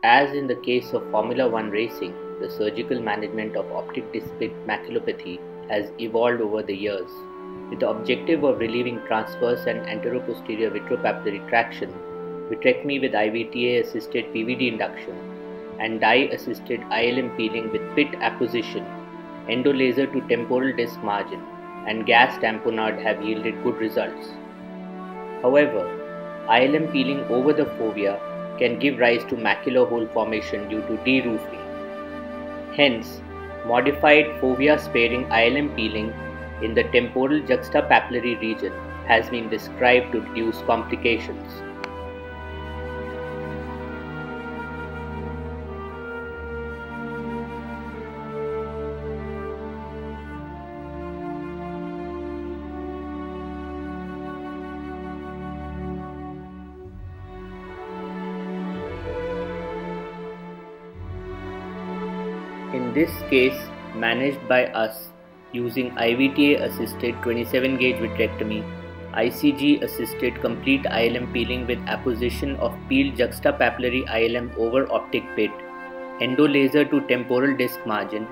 As in the case of Formula One racing, the surgical management of optic disc pit maculopathy has evolved over the years, with the objective of relieving transverse and anteroposterior vitropapillary traction, vitrectomy with IVTA-assisted PVD induction, and dye-assisted ILM peeling with pit apposition, endolaser to temporal disc margin, and gas tamponade have yielded good results. However, ILM peeling over the fovea can give rise to macular hole formation due to de-roofing. Hence, modified fovea-sparing ILM peeling in the temporal juxtapapillary region has been described to reduce complications. In this case, managed by us using IVTA-assisted 27-gauge vitrectomy, ICG-assisted complete ILM peeling with apposition of peeled juxtapapillary ILM over optic pit, endolaser to temporal disc margin,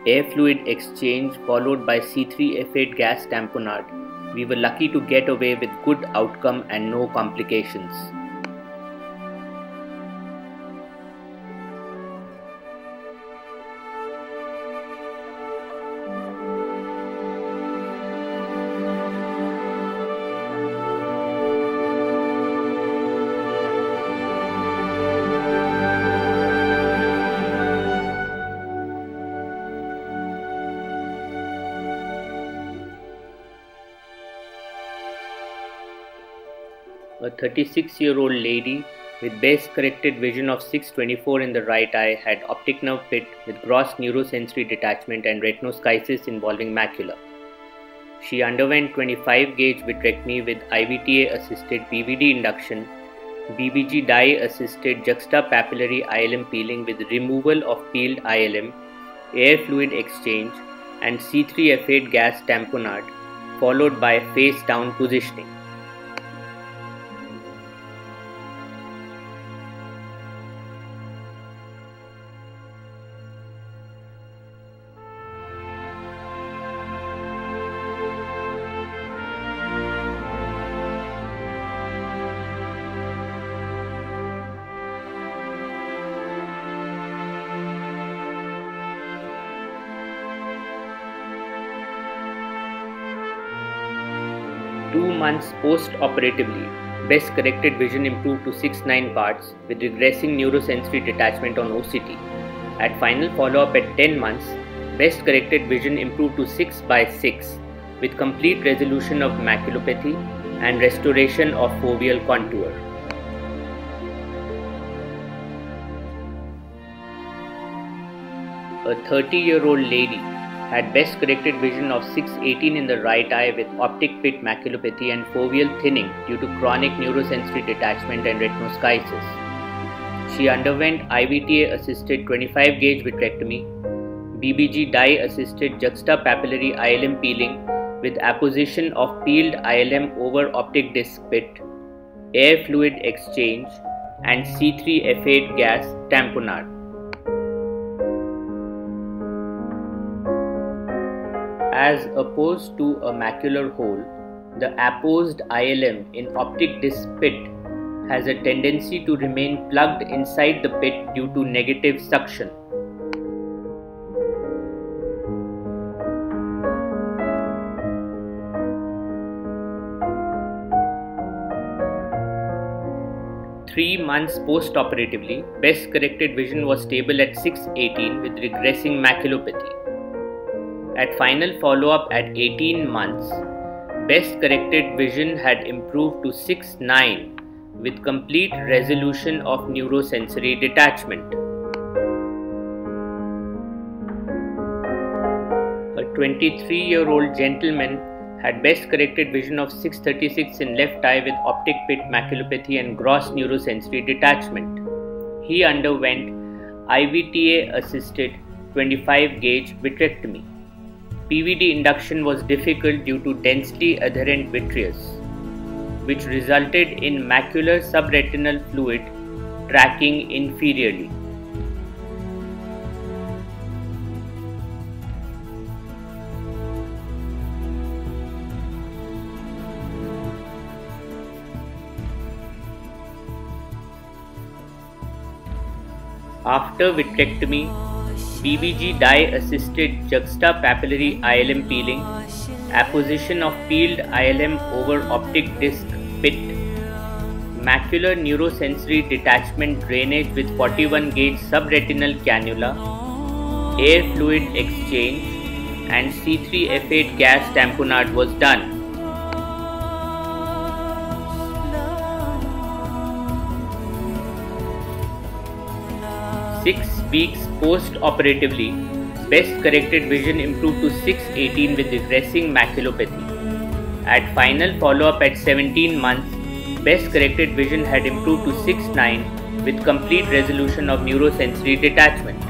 air fluid exchange followed by C3F8 gas tamponade, we were lucky to get away with good outcome and no complications. A 36-year-old lady with base-corrected vision of 6/24 in the right eye had optic nerve pit with gross neurosensory detachment and retinoschisis involving macula. She underwent 25-gauge vitrectomy with IVTA-assisted PVD induction, BBG dye-assisted juxtapapillary ILM peeling with removal of peeled ILM, air fluid exchange, and C3F8 gas tamponade, followed by face-down positioning. Two months post-operatively, best-corrected vision improved to 6/9 parts with regressing neurosensory detachment on OCT. At final follow-up at 10 months, best-corrected vision improved to 6/6 with complete resolution of maculopathy and restoration of foveal contour. A 30-year-old lady had best-corrected vision of 6/18 in the right eye with optic pit maculopathy and foveal thinning due to chronic neurosensory detachment and retinoschisis. She underwent IVTA-assisted 25-gauge vitrectomy, BBG dye-assisted juxtapapillary ILM peeling with apposition of peeled ILM over optic disc pit, air fluid exchange, and C3F8 gas tamponade. As opposed to a macular hole, the apposed ILM in optic disc pit has a tendency to remain plugged inside the pit due to negative suction. Three months post-operatively, best-corrected vision was stable at 6/18 with regressing maculopathy. At final follow-up at 18 months, best-corrected vision had improved to 6/9 with complete resolution of neurosensory detachment. A 23-year-old gentleman had best-corrected vision of 6/36 in left eye with optic pit maculopathy and gross neurosensory detachment. He underwent IVTA-assisted 25-gauge vitrectomy. PVD induction was difficult due to densely adherent vitreous, which resulted in macular subretinal fluid tracking inferiorly. After vitrectomy, PVG dye-assisted juxtapapillary ILM peeling, apposition of peeled ILM over optic disc pit, macular neurosensory detachment drainage with 41 gauge subretinal cannula, air fluid exchange, and C3F8 gas tamponade was done. Six weeks post-operatively, best corrected vision improved to 618 with regressing maculopathy. At final follow-up at 17 months, best corrected vision had improved to 6.9 with complete resolution of neurosensory detachment.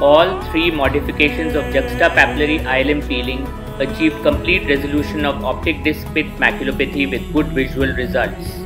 All three modifications of juxtapapillary ILM peeling achieved complete resolution of optic disc pit maculopathy with good visual results.